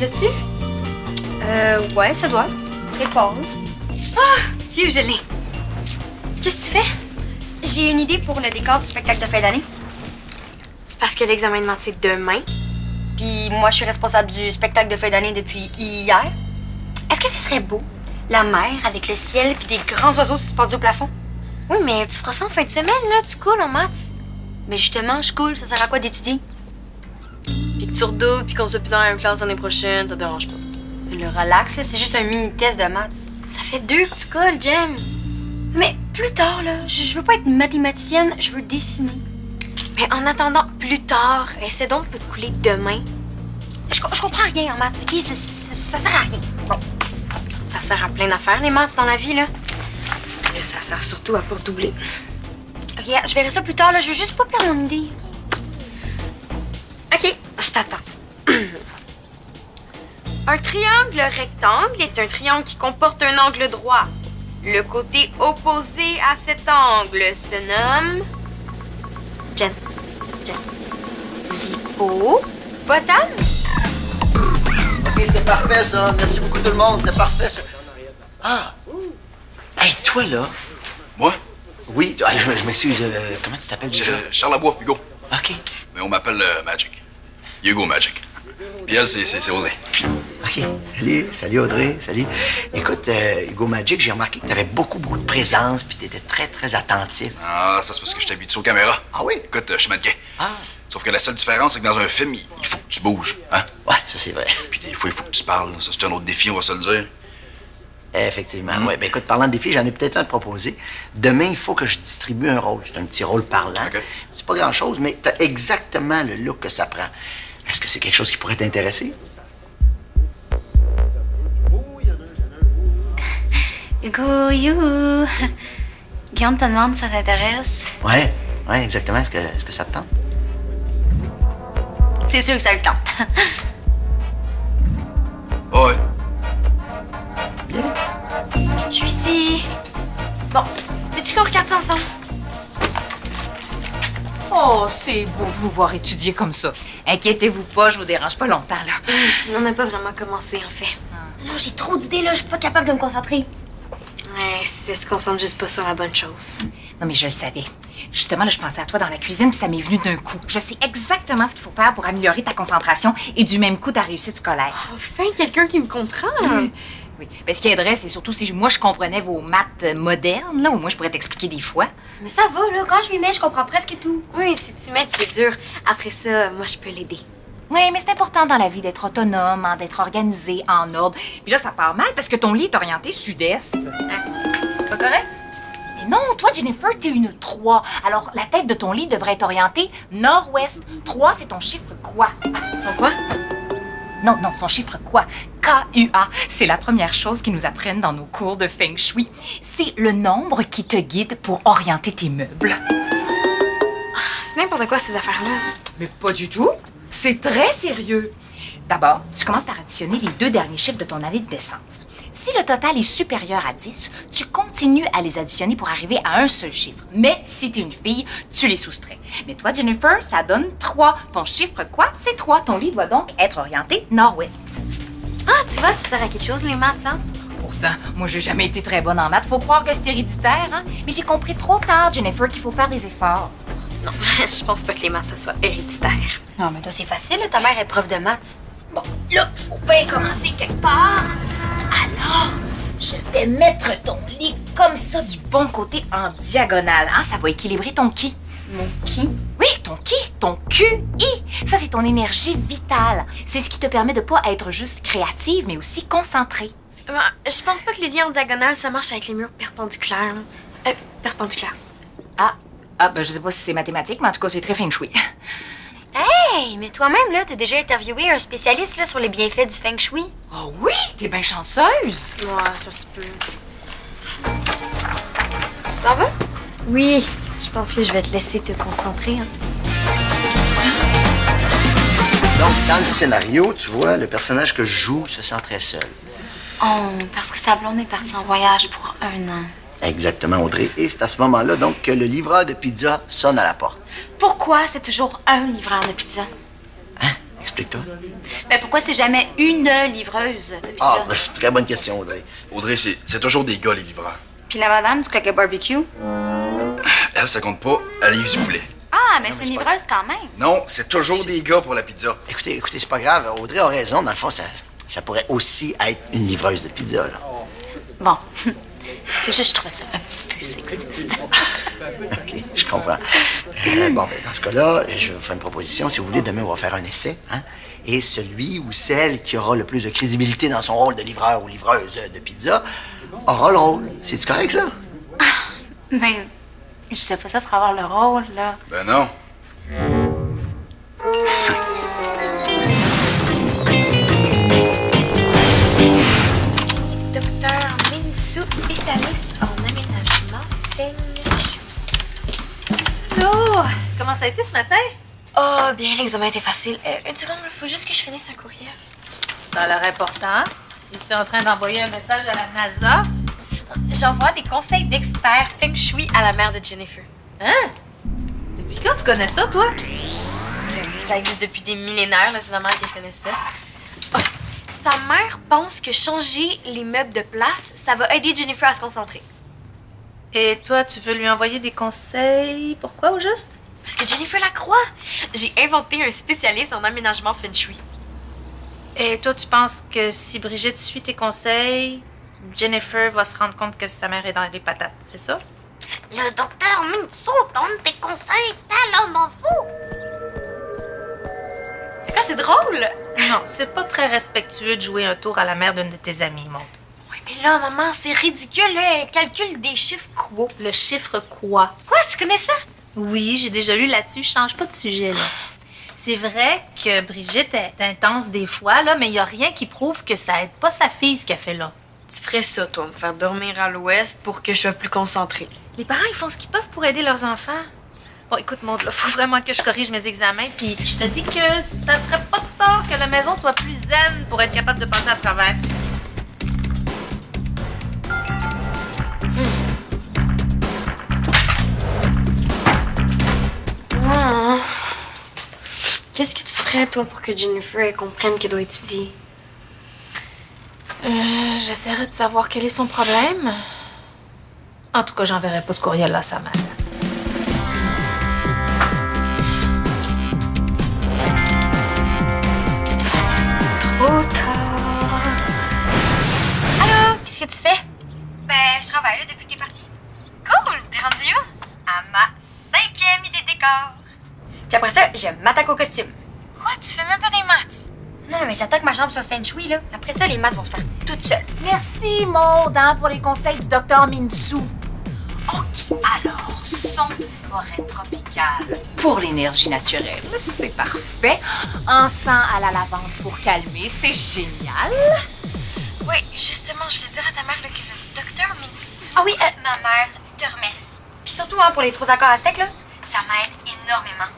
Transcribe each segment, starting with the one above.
l'as-tu? Ouais, ça doit. Quelque part. Phew, je l'ai. Qu'est-ce que tu fais? J'ai une idée pour le décor du spectacle de fin d'année. C'est parce que l'examen de maths, c'est demain. Puis moi, je suis responsable du spectacle de fin d'année depuis hier. Est-ce que ce serait beau? La mer avec le ciel puis des grands oiseaux suspendus au plafond? Oui, mais tu feras ça en fin de semaine, là. Tu coules en maths. Mais justement, je coule. Ça sert à quoi d'étudier? Puis que tu redoubles, puis qu'on soit plus dans la même classe l'année prochaine, ça te dérange pas. Le relax, là, c'est juste un mini-test de maths. Ça fait 2 que tu coules, Jen. Mais plus tard, là, je veux pas être mathématicienne, je veux dessiner. Mais en attendant, plus tard, essaie donc de te couler demain. Je comprends rien en maths, OK? Ça sert à rien. Bon. Ça sert à plein d'affaires, les maths, dans la vie, là. Mais ça sert surtout à pas redoubler. OK, je verrai ça plus tard, là. Je veux juste pas perdre mon idée. OK, je t'attends. Un triangle rectangle est un triangle qui comporte un angle droit. Le côté opposé à cet angle se nomme... Jen. L'hypopotam. OK, c'était parfait, ça. Merci beaucoup, tout le monde. C'était parfait, ça. Ah! Hey, toi, là. Moi? Oui, je m'excuse. Comment tu t'appelles déjà? Charles Labois, Hugo. OK. Mais on m'appelle Magic. Hugo Magic. Puis elle, c'est Audrey. OK. Salut Audrey. Salut. Écoute, Hugo Magic, j'ai remarqué que t'avais beaucoup de présence puis t'étais très, très attentif. Ah, ça, c'est parce que je t'habitue aux caméras. Ah oui? Écoute, je suis mannequin. Ah. Sauf que la seule différence, c'est que dans un film, il faut que tu bouges, hein? Ouais, ça, c'est vrai. Puis des fois, il faut que tu parles. Ça, c'est un autre défi, on va se le dire. Effectivement. Ouais, ben écoute, parlant de défis, j'en ai peut-être un à te proposer. Demain, il faut que je distribue un rôle. C'est un petit rôle parlant. OK. C'est pas grand-chose, mais t'as exactement le look que ça prend. Est-ce que c'est quelque chose qui pourrait t'intéresser? Hugo, you. Guillaume te demande si ça t'intéresse. Ouais, exactement. Est-ce que ça te tente? C'est sûr que ça le tente. Ouais. Bien. Je suis ici. Bon, veux-tu qu'on regarde ça ensemble? Oh, c'est beau de vous voir étudier comme ça. Inquiétez-vous pas, je vous dérange pas longtemps, là. On n'a pas vraiment commencé, en fait. Non, j'ai trop d'idées, là. Je suis pas capable de me concentrer. Ouais, c'est se concentre juste pas sur la bonne chose. Non, mais je le savais. Justement, là, je pensais à toi dans la cuisine, puis ça m'est venu d'un coup. Je sais exactement ce qu'il faut faire pour améliorer ta concentration et du même coup ta réussite scolaire. Enfin, quelqu'un qui me comprend. Oui. Ben, ce qui aiderait, c'est surtout si moi je comprenais vos maths modernes, là, au moins je pourrais t'expliquer des fois. Mais ça va, là. Quand je m'y mets, je comprends presque tout. Oui, c'est Timette qui est dur. Après ça, moi, je peux l'aider. Oui, mais c'est important dans la vie d'être autonome, hein, d'être organisé, en ordre. Puis là, ça part mal parce que ton lit est orienté sud-est. C'est pas correct? Mais non, toi, Jennifer, t'es une 3. Alors, la tête de ton lit devrait être orientée nord-ouest. 3, c'est ton chiffre quoi? Son quoi? Non, son chiffre quoi? K-U-A. C'est la première chose qu'ils nous apprennent dans nos cours de Feng Shui. C'est le nombre qui te guide pour orienter tes meubles. C'est n'importe quoi, ces affaires-là. Mais pas du tout. C'est très sérieux. D'abord, tu commences par additionner les 2 derniers chiffres de ton année de naissance. Si le total est supérieur à 10, tu continues à les additionner pour arriver à un seul chiffre. Mais si tu es une fille, tu les soustrais. Mais toi, Jennifer, ça donne 3. Ton chiffre quoi? C'est 3. Ton lit doit donc être orienté nord-ouest. Ah, tu vois, ça sert à quelque chose, les maths, hein? Pourtant, moi, j'ai jamais été très bonne en maths. Faut croire que c'est héréditaire, hein? Mais j'ai compris trop tard, Jennifer, qu'il faut faire des efforts. Non, je pense pas que les maths, ça soit héréditaire. Non, mais toi, c'est facile, là. Ta mère est prof de maths. Bon, là, faut bien commencer quelque part. Alors, je vais mettre ton lit comme ça du bon côté en diagonale. Hein? Ça va équilibrer ton ki. Mon qui? Oui, ton ki, ton QI. Ça, c'est ton énergie vitale. C'est ce qui te permet de pas être juste créative, mais aussi concentrée. Je pense pas que les liens en diagonale, ça marche avec les murs perpendiculaires. Perpendiculaires. Ben, je sais pas si c'est mathématique, mais en tout cas, c'est très feng shui. Hey, mais toi-même, là, t'as déjà interviewé un spécialiste, là, sur les bienfaits du Feng Shui. Oh oui, t'es bien chanceuse. Ouais, ça se peut. Tu t'en vas? Oui, je pense que je vais te laisser te concentrer. Hein. Donc, dans le scénario, tu vois, le personnage que je joue se sent très seul. Oh, parce que sa blonde est partie en voyage pour 1 an. Exactement, Audrey. Et c'est à ce moment-là, donc, que le livreur de pizza sonne à la porte. Pourquoi c'est toujours un livreur de pizza? Hein? Explique-toi. Ben pourquoi c'est jamais une livreuse de pizza? Ah, ben, très bonne question, Audrey. Audrey, c'est toujours des gars, les livreurs. Puis la madame du coquet barbecue? Elle, ça compte pas, elle livre du poulet. Ah, mais c'est une livreuse quand même. Non, c'est toujours des gars pour la pizza. Écoutez, c'est pas grave. Audrey a raison. Dans le fond, ça pourrait aussi être une livreuse de pizza, là. Bon. C'est juste, je trouvais ça un petit peu sexiste. OK, je comprends. Bon, ben, dans ce cas-là, je vais vous faire une proposition. Si vous voulez, demain, on va faire un essai, hein? Et celui ou celle qui aura le plus de crédibilité dans son rôle de livreur ou livreuse de pizza aura le rôle. C'est-tu correct, ça? Mais je sais pas ça pour avoir le rôle, là. Ben non. Docteur Minsu, spécialiste en aménagement feng shui. Oh, comment ça a été ce matin? Oh, bien, l'examen était facile. Une seconde, il faut juste que je finisse un courriel. Ça a l'air important. Es-tu en train d'envoyer un message à la NASA? J'envoie des conseils d'experts feng shui à la mère de Jennifer. Hein? Depuis quand tu connais ça, toi? Ça existe depuis des millénaires, là, c'est normal que je connaisse ça. Oh, sa mère pense que changer les meubles de place, ça va aider Jennifer à se concentrer. Et toi, tu veux lui envoyer des conseils? Pourquoi, au juste? Parce que Jennifer la croit. J'ai inventé un spécialiste en aménagement feng shui. Et toi, tu penses que si Brigitte suit tes conseils, Jennifer va se rendre compte que sa mère est dans les patates, c'est ça? Le docteur Minsu donne des conseils tellement fous. C'est drôle. Non, c'est pas très respectueux de jouer un tour à la mère d'une de tes amies, Maud. Oui, mais là, maman, c'est ridicule, là. Elle calcule des chiffres quo. Le chiffre quoi? Quoi, tu connais ça? Oui, j'ai déjà lu là-dessus. Change pas de sujet, là. C'est vrai que Brigitte est intense des fois, là, mais il y a rien qui prouve que ça aide pas sa fille, ce qu'elle fait là. Tu ferais ça, toi, me faire dormir à l'ouest pour que je sois plus concentrée. Les parents, ils font ce qu'ils peuvent pour aider leurs enfants. Bon, écoute, Maud, là, faut vraiment que je corrige mes examens, puis je te dis que ça ferait pas de tort que la maison soit plus zen pour être capable de passer à travers. Ah. Qu'est-ce que tu ferais, toi, pour que Jennifer elle comprenne qu'elle doit étudier? J'essaierai de savoir quel est son problème. En tout cas, j'enverrai pas ce courriel-là à sa mère. Trop tard. Allô? Qu'est-ce que tu fais? Ben, je travaille là depuis que t'es partie. Cool! T'es rendue où? À ma 5e idée de décor. Puis après ça, je m'attaque au costume. Quoi? Tu fais même pas des maths? Non, mais j'attends que ma chambre soit feng shui, là. Après ça, les maths vont se faire toutes seules. Merci, Maud, hein, pour les conseils du docteur Minsu. OK, alors, son de forêt tropicale. Pour l'énergie naturelle, c'est parfait. Encens à la lavande pour calmer, c'est génial. Oui, justement, je voulais dire à ta mère là, que le docteur Minsu... Ah oui, ma mère te remercie. Puis surtout, hein, pour les 3 accords aztèques, là, ça m'aide énormément.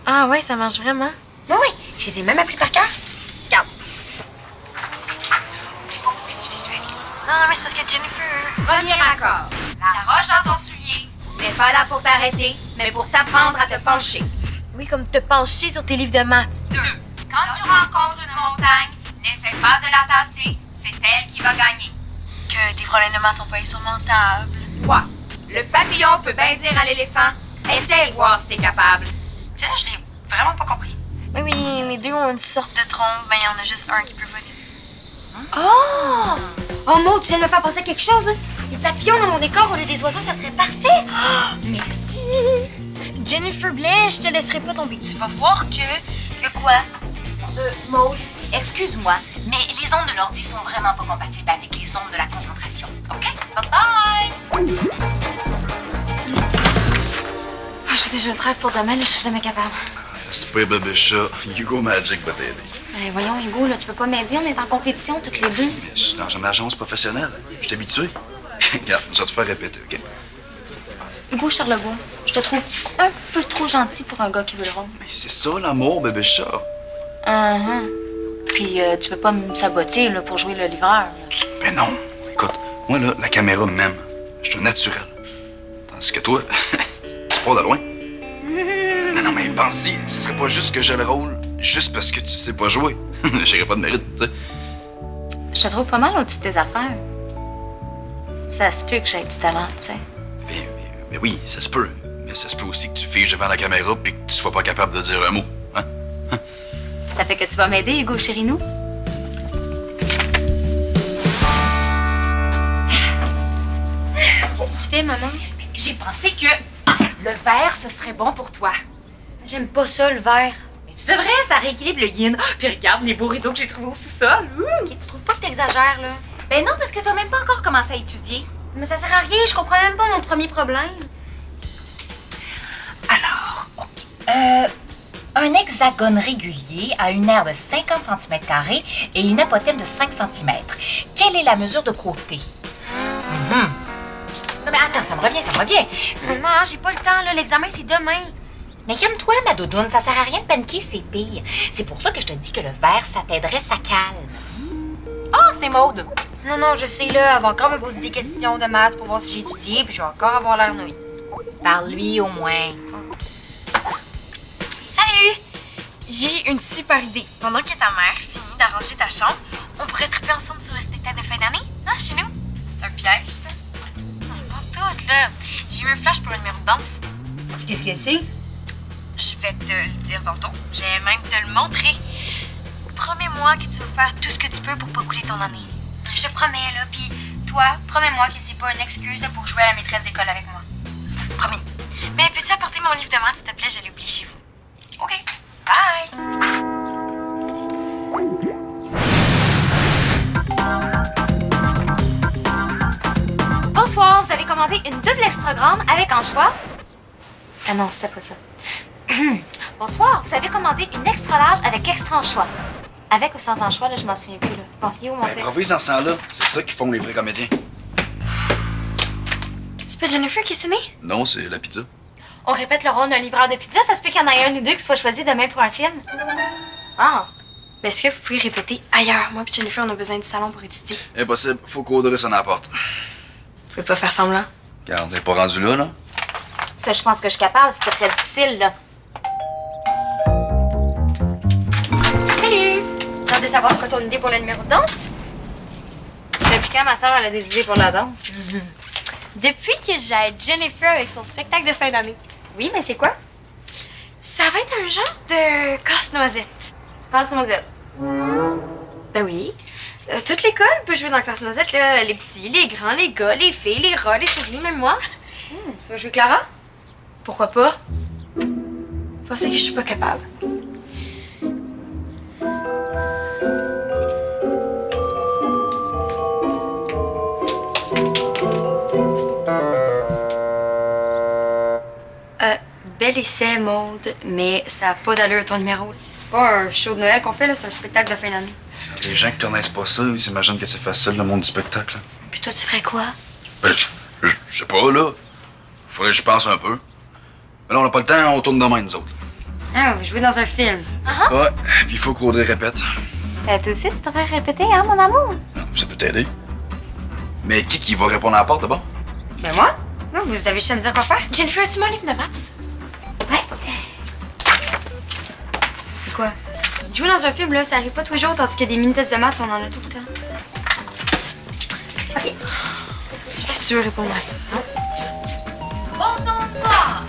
Ah ouais, ça marche vraiment. Oui, oui, je les ai même appris par cœur. Regarde. Oublie pas, faut que tu visualises. Non, mais c'est parce que Jennifer... Premier accord. La roche dans ton soulier n'est pas là pour t'arrêter, mais pour t'apprendre à te pencher. Oui, comme te pencher sur tes livres de maths. 2. Quand tu rencontres une montagne, n'essaie pas de la tasser, c'est elle qui va gagner. Que tes problèmes de maths sont pas insurmontables. 3. Le papillon peut bien dire à l'éléphant, essaie de voir si t'es capable. Tiens, je l'ai vraiment pas compris. Oui, oui, les deux ont une sorte de trompe, mais il y en a juste un qui peut voler. Oh! Oh, Maud, tu viens de me faire penser à quelque chose, hein? Les papillons dans mon décor au lieu des oiseaux, ça serait parfait! Oh, merci! Jennifer Blais, je te laisserai pas tomber. Tu vas voir que... Que quoi? Maud, excuse-moi, Mais les ondes de l'ordi sont vraiment pas compatibles avec les ondes de la concentration. OK? Bye-bye! Oh, j'ai déjà le travail pour demain, là, je suis jamais capable. C'est pas bébé chat. Hugo Magic va t'aider. Voyons, Hugo, là, tu peux pas m'aider, on est en compétition toutes les deux. Mais je suis dans une agence professionnelle. Je suis habitué. Regarde, je vais te faire répéter, OK? Hugo Charlebois, je te trouve un peu trop gentil pour un gars qui veut le rôle. Mais c'est ça l'amour, bébé chat. Puis tu veux pas me saboter là, pour jouer le livreur. Là. Ben non. Écoute, moi, là, la caméra m'aime. Je suis naturel. Tandis que toi, tu pars de loin. Non, mais pense-y, ce serait pas juste que j'ai le rôle. juste parce que tu sais pas jouer. J'aurais pas de mérite, tu sais. Je te trouve pas mal au-dessus de tes affaires. Ça se peut que j'aie du talent, tu sais. Mais oui, ça se peut. Mais ça se peut aussi que tu figes devant la caméra puis que tu sois pas capable de dire un mot. Hein? Ça fait que tu vas m'aider, Hugo Chérinou? Qu'est-ce que tu fais, maman? J'ai pensé que le vert, ce serait bon pour toi. J'aime pas ça, le vert. Mais tu devrais, ça rééquilibre le yin. Puis regarde les beaux rideaux que j'ai trouvés au sous-sol. Ok, tu trouves pas que t'exagères, là? Ben non, parce que t'as même pas encore commencé à étudier. Mais ça sert à rien, je comprends même pas mon premier problème. Alors, un hexagone régulier a une aire de 50 cm² et une apothèque de 5 cm. Quelle est la mesure de côté? Non mais attends, ça me revient. Maman, j'ai pas le temps, là. L'examen, c'est demain. Mais calme-toi, ma doudoune, ça sert à rien de paniquer, c'est pire. C'est pour ça que je te dis que le vert, ça t'aiderait, ça calme. Ah, c'est Maude. Non, je sais, là. Elle va encore me poser des questions de maths pour voir si j'ai étudié, puis je vais encore avoir l'air nouille. Parle-lui au moins. Salut! J'ai une super idée. Pendant que ta mère finit d'arranger ta chambre, on pourrait triper ensemble sur le spectacle de fin d'année, hein, chez nous? C'est un piège, ça. Pas tout, là. J'ai eu un flash pour un numéro de danse. Qu'est-ce que c'est? Je vais te le dire tantôt. Je vais même te le montrer. Promets-moi que tu vas faire tout ce que tu peux pour pas couler ton année. Je te promets, là. Puis toi, promets-moi que c'est pas une excuse là, pour jouer à la maîtresse d'école avec moi. Promis. Mais peux-tu apporter mon livre de maths, s'il te plaît? Je l'ai oublié chez vous. OK. Bye! Bonsoir, vous avez commandé une double extra grande avec anchois. Ah non, c'était pas ça. Bonsoir, vous avez commandé une extra large avec extra anchois. Avec ou sans anchois, là, je m'en souviens plus, là. Bon, il est où mon texte? Improvise dans ce temps-là. C'est ça qu'ils font les vrais comédiens. C'est pas Jennifer qui est ciné? Non, c'est la pizza. On répète le rôle d'un livreur de pizza, ça se peut qu'il y en ait un ou deux qui soient choisis demain pour un film. Ah! Mais est-ce que vous pouvez répéter ailleurs? Moi et Jennifer, on a besoin du salon pour étudier. Impossible. Faut qu'Audrey sonne à la porte. Vous pouvez pas faire semblant. Regarde, t'es pas rendu là, là? Ça, je pense que je suis capable, c'est pas très difficile, là. Salut! J'ai hâte de savoir c'est quoi ton idée pour le numéro de danse? Depuis quand ma soeur elle a des idées pour la danse? Depuis que j'aide Jennifer avec son spectacle de fin d'année. Oui, mais c'est quoi? Ça va être un genre de casse-noisette. Casse-noisette. Ben oui. Toute l'école peut jouer dans Casse-Noisette, là. Les petits, les grands, les gars, les filles, les rats, les souris, même moi. Tu vas jouer Clara? Pourquoi pas? Vous pensez que je suis pas capable? Bel essai, Maude, mais ça a pas d'allure ton numéro. C'est pas un show de Noël qu'on fait, là, c'est un spectacle de fin d'année. Les gens qui connaissent pas ça, ils s'imaginent que c'est facile, le monde du spectacle. Puis toi, tu ferais quoi? Ben, je sais pas, là. Faudrait que je pense un peu. Mais là, on n'a pas le temps, on tourne demain, nous autres. Ah, on va jouer dans un film. Ouais, puis il faut qu'Audrey répète. Toi aussi, tu devrais répéter, hein, mon amour? Ça peut t'aider. Mais qui va répondre à la porte, d'abord? Ben moi? Vous avez juste à me dire quoi faire? Jennifer, as-tu mon livre de maths? Ouais. C'est quoi? Jouer dans un film, là, ça arrive pas tous les jours, tandis qu'il y a des mini-tests de maths, on en a tout le temps. OK. Qu'est-ce que tu veux répondre à ça? Hein? Bonsoir.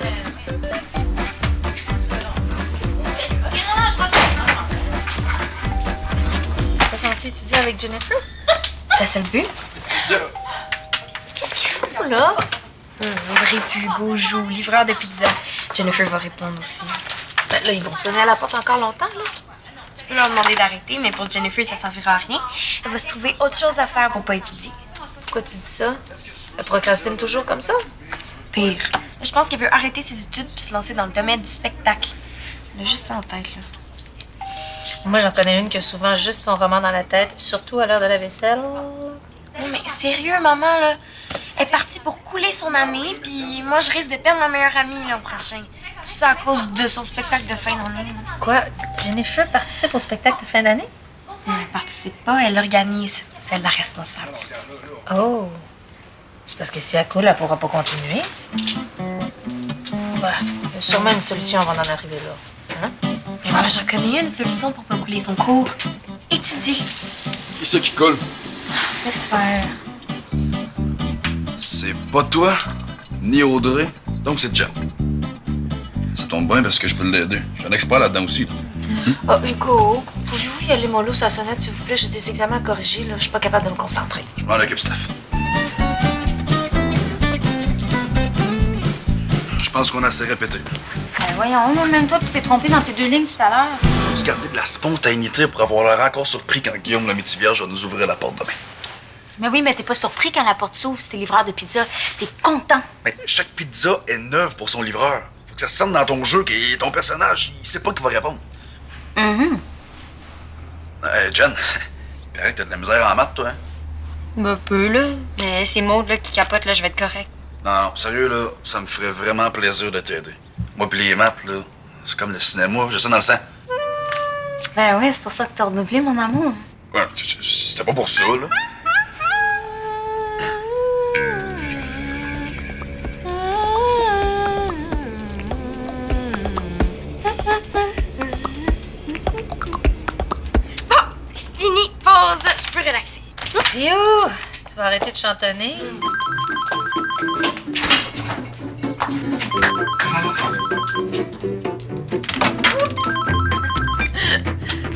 T'es censé étudier avec Jennifer? C'est ça le but? Qu'est-ce qu'ils font là? Audrey puis Hugo joue, livreur de pizza. Jennifer va répondre aussi. Ben là, ils vont sonner à la porte encore longtemps, là. Tu peux leur demander d'arrêter, mais pour Jennifer, ça servira à rien. Elle va se trouver autre chose à faire pour pas étudier. Pourquoi tu dis ça? Elle procrastine toujours comme ça? Pire. Je pense qu'elle veut arrêter ses études puis se lancer dans le domaine du spectacle. Elle a juste ça en tête, là. Moi, j'en connais une qui a souvent juste son roman dans la tête, surtout à l'heure de la vaisselle. Non, mais sérieux, maman, là. Elle est partie pour couler son année, puis moi, je risque de perdre ma meilleure amie l'an prochain. Tout ça à cause de son spectacle de fin d'année. Quoi? Jennifer participe au spectacle de fin d'année? Elle participe pas, elle organise. C'est elle la responsable. Oh! C'est parce que si elle coule, elle pourra pas continuer. Bah, il y a sûrement une solution avant d'en arriver là. Hein? Ah, j'en connais une solution pour pas couler son cours. Étudier. Qui c'est qui colle? Laisse faire. C'est pas toi, ni Audrey, donc c'est Jen. Ça tombe bien parce que je peux l'aider. Je suis un expert là-dedans aussi. Oh, Hugo, pouvez-vous y aller mollo sur la sonnette, s'il vous plaît? J'ai des examens à corriger, là. Je suis pas capable de me concentrer. Je m'en occupe, Steph. Je pense qu'on a assez répété. Voyons, même toi, tu t'es trompé dans tes 2 lignes tout à l'heure. Faut se garder de la spontanéité pour avoir l'air encore surpris quand Guillaume le métier-vierge va nous ouvrir la porte demain. Mais oui, mais t'es pas surpris quand la porte s'ouvre si t'es livreur de pizza. T'es content. Mais chaque pizza est neuve pour son livreur. Faut que ça se sente dans ton jeu que ton personnage, il sait pas qu'il va répondre. Jen, il paraît que t'as de la misère en maths, toi, hein? Ben, peu, là. Mais c'est Maud, là, qui capote, là, je vais être correct. Non, sérieux, là, ça me ferait vraiment plaisir de t'aider. Moi pis les maths, là, c'est comme le cinéma, j'ai ça dans le sang. Ben ouais, c'est pour ça que t'as redoublé, mon amour. Ouais, c'était pas pour ça, là. Fini, pause. Je peux relaxer. Phew! Tu vas arrêter de chantonner?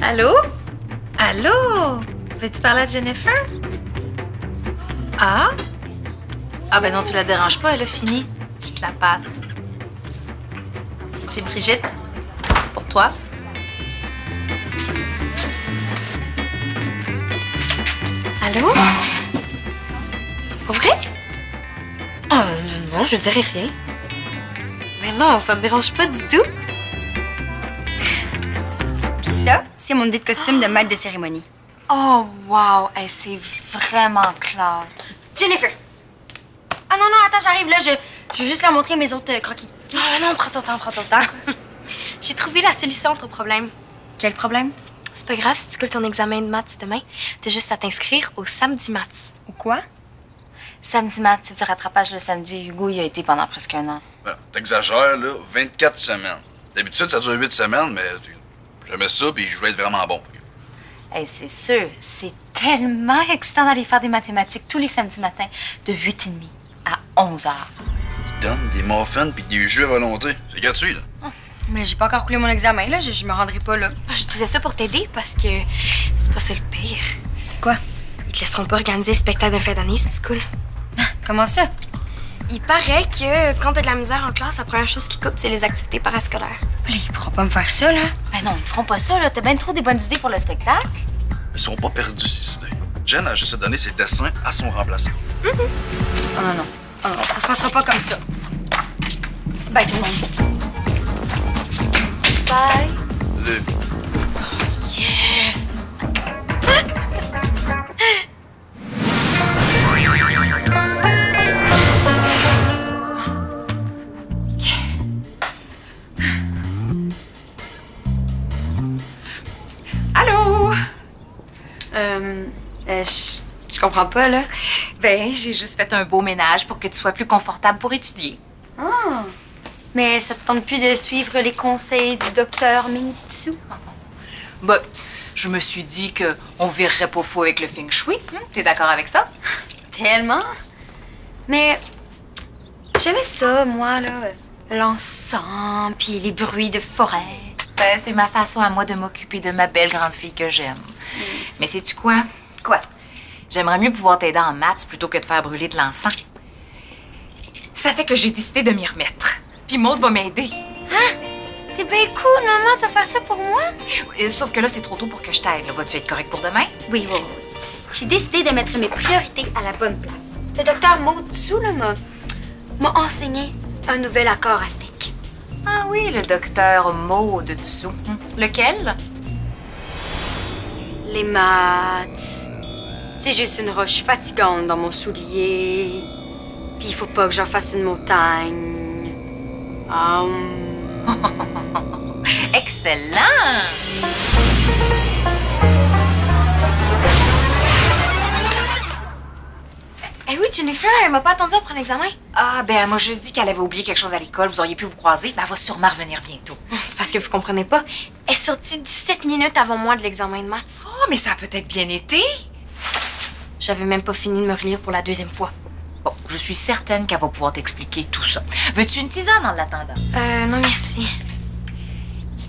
Allô? Allô? Veux-tu parler à Jennifer? Ah? Ah ben non, tu la déranges pas, elle a fini. Je te la passe. C'est Brigitte. Pour toi. Allô? Pour vrai? Oh, non, je dirais rien. Mais non, ça me dérange pas du tout. Puis ça, c'est mon idée de costume de maître de cérémonie. Oh, wow. Hey, c'est vraiment clair. Jennifer! Ah non, non, attends, j'arrive là. Je veux juste leur montrer mes autres croquis. Ah non, prends ton temps, prends ton temps. J'ai trouvé la solution à ton problème. Quel problème? C'est pas grave si tu coules ton examen de maths demain. T'as juste à t'inscrire au samedi maths. Ou quoi? Samedi maths, c'est du rattrapage le samedi. Hugo, il a été pendant presque 1 an. Ben, t'exagères, là, 24 semaines. D'habitude, ça dure 8 semaines, mais j'aimais ça, puis je voulais être vraiment bon. Hey, c'est sûr, c'est tellement excitant d'aller faire des mathématiques tous les samedis matins de 8h30 à 11h. Ils donnent des muffins puis des jus à volonté. C'est gratuit, là. Mais j'ai pas encore coulé mon examen, là. Je me rendrai pas là. Je disais ça pour t'aider parce que c'est pas ça le pire. Quoi? Ils te laisseront pas organiser le spectacle de fin d'année si tu coules. Comment ça? Il paraît que quand t'as de la misère en classe, la première chose qui coupe, c'est les activités parascolaires. Là, ils pourront pas me faire ça, là. Ben non, ils te feront pas ça, là. T'as bien trop des bonnes idées pour le spectacle. Ils sont pas perdus, ces idées. Jen a juste donné ses dessins à son remplaçant. Oh non, non. Oh non, ça se passera pas comme ça. Bye, tout le monde. Bye. Le... Yes! Allô? Je comprends pas, là. Ben, j'ai juste fait un beau ménage pour que tu sois plus confortable pour étudier. Ah. Mais ça te tente plus de suivre les conseils du docteur Mingtsu? Ben, je me suis dit que on virerait pas fou avec le feng shui. T'es d'accord avec ça? Tellement. Mais j'aimais ça, moi, là. L'encens, puis les bruits de forêt. Ben, c'est ma façon à moi de m'occuper de ma belle grande fille que j'aime. Mais sais-tu quoi? Quoi? J'aimerais mieux pouvoir t'aider en maths plutôt que de faire brûler de l'encens. Ça fait que j'ai décidé de m'y remettre. Puis Maud va m'aider. T'es bien cool, maman, tu vas faire ça pour moi? Sauf que là, c'est trop tôt pour que je t'aide. Là. Vas-tu être correct pour demain? Oui, oui, oui. J'ai décidé de mettre mes priorités à la bonne place. Le docteur Motsu, là, m'a enseigné un nouvel accord aztèque. Ah oui, le docteur Maud dessous. Lequel? Les maths. C'est juste une roche fatigante dans mon soulier. Puis il faut pas que j'en fasse une montagne. Excellent! Eh Ben oui, Jennifer, elle m'a pas attendu à prendre l'examen. Ah, ben, elle m'a juste dit qu'elle avait oublié quelque chose à l'école. Vous auriez pu vous croiser. Ben, elle va sûrement revenir bientôt. C'est parce que vous comprenez pas. Elle est sortie 17 minutes avant moi de l'examen de maths. Oh, mais ça a peut-être bien été. J'avais même pas fini de me relire pour la deuxième fois. Bon, je suis certaine qu'elle va pouvoir t'expliquer tout ça. Veux-tu une tisane en l'attendant? Non merci.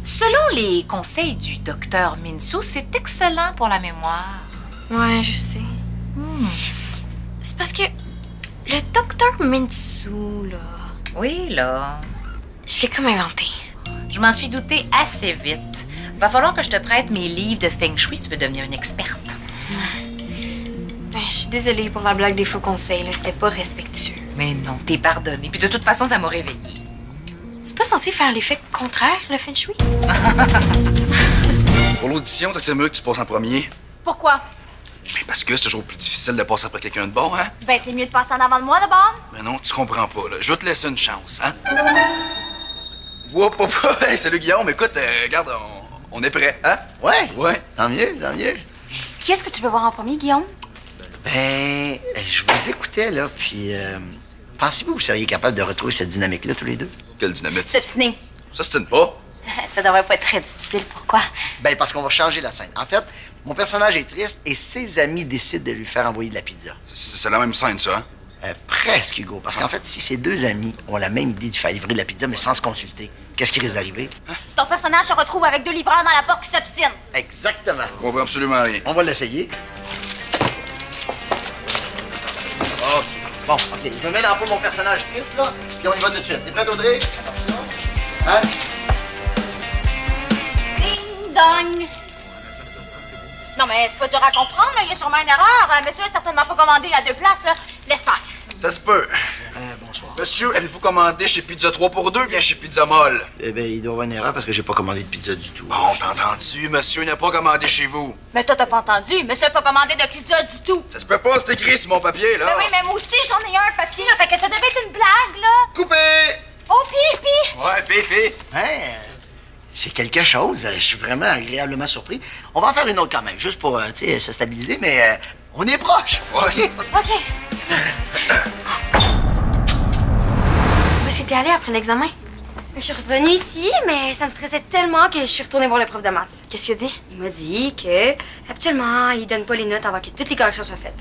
Selon les conseils du docteur Minsu, c'est excellent pour la mémoire. Ouais, je sais. C'est parce que le docteur Minsu, là, Oui, là. je l'ai comme inventé. Je m'en suis doutée assez vite. Va falloir que je te prête mes livres de Feng Shui si tu veux devenir une experte. Ben, je suis désolée pour la blague des faux conseils, là. C'était pas respectueux. Mais non, t'es pardonné. Puis de toute façon, ça m'a réveillée. C'est pas censé faire l'effet contraire, le feng shui? Pour l'audition, c'est mieux que tu passes en premier. Pourquoi? Mais parce que c'est toujours plus difficile de passer après quelqu'un de bon, hein? Ben, t'es mieux de passer en avant de moi, d'abord. Mais non, tu comprends pas, là. Je vais te laisser une chance, hein? Whoop, hop, hop. Hey, salut Guillaume, écoute, regarde, on est prêt, hein? Ouais. Ouais. Tant mieux, tant mieux. Qui est-ce que tu veux voir en premier, Guillaume? Ben, je vous écoutais, là, puis pensez-vous que vous seriez capable de retrouver cette dynamique-là, tous les deux? Quelle dynamite. S'obstiner. Ça se tient pas. Ça devrait pas être très difficile. Pourquoi? Ben, parce qu'on va changer la scène. En fait, mon personnage est triste et ses amis décident de lui faire envoyer de la pizza. C'est la même scène, ça, hein? Presque, Hugo. Parce qu'en fait, si ces deux amis ont la même idée de faire livrer de la pizza, mais sans se consulter, qu'est-ce qui risque d'arriver? Ton personnage se retrouve avec 2 livreurs dans la porte qui s'obstinent. Exactement. Je comprends absolument rien. On va l'essayer. OK. Bon, OK. Je me mets dans le pot mon personnage triste, là, puis on y va tout de suite. T'es prête, Audrey? Hein? Ding dong! Non, mais c'est pas dur à comprendre, là. Il y a sûrement une erreur. Monsieur a certainement pas commandé à 2 places, là. Laisse faire. Ça se peut. Bonsoir. Monsieur, avez-vous commandé chez Pizza 3 pour 2 ou bien chez Pizza Molle? Eh ben, il doit y avoir une erreur parce que j'ai pas commandé de pizza du tout. Bon, t'as entendu? Monsieur n'a pas commandé chez vous. Mais toi, t'as pas entendu. Monsieur a pas commandé de pizza du tout. Ça se peut pas, c'est écrit sur mon papier, là. Ben oui, mais moi aussi, j'en ai un papier, là. Fait que ça devait être une blague, là. Coupé! Oh, pipi! Ouais, Pépé. Hein? C'est quelque chose. Je suis vraiment agréablement surpris. On va en faire une autre quand même, juste pour, tu sais, se stabiliser, mais on est proche. Ouais. OK. Où est-ce que t'es allée après l'examen? Je suis revenue ici, mais ça me stressait tellement que je suis retournée voir le prof de maths. Qu'est-ce qu'il a dit? Il m'a dit que, habituellement, il donne pas les notes avant que toutes les corrections soient faites.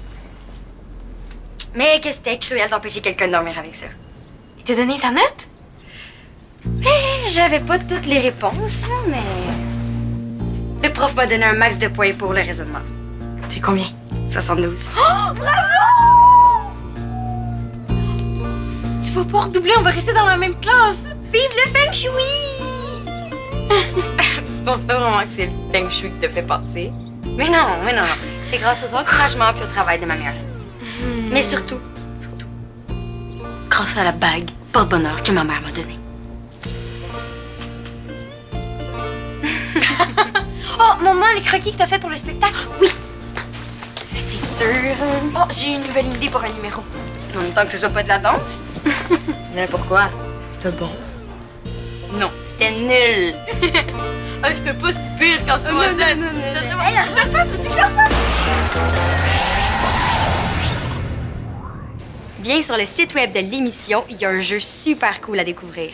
Mais que c'était cruel d'empêcher quelqu'un de dormir avec ça. Il t'a donné ta note? J'avais pas toutes les réponses, là, mais... Le prof m'a donné un max de points pour le raisonnement. T'es combien? 72. Tu vas pas redoubler, on va rester dans la même classe! Vive le Feng Shui! Tu penses pas vraiment que c'est le feng shui qui te fait passer? Mais non. C'est grâce aux encouragements puis au travail de ma mère. Mais surtout, grâce à la bague porte-bonheur que ma mère m'a donnée. Oh, maman, les croquis que t'as fait pour le spectacle? Oui. C'est sûr. Oh, j'ai une nouvelle idée pour un numéro. En même temps que ce soit pas de la danse. Mais pourquoi? C'était bon. Non, c'était nul. Ah, j'étais pas si pire quand c'est moi ça. Hey, veux-tu que je le fasse? Veux-tu que je le fasse? Viens sur le site web de l'émission, il y a un jeu super cool à découvrir.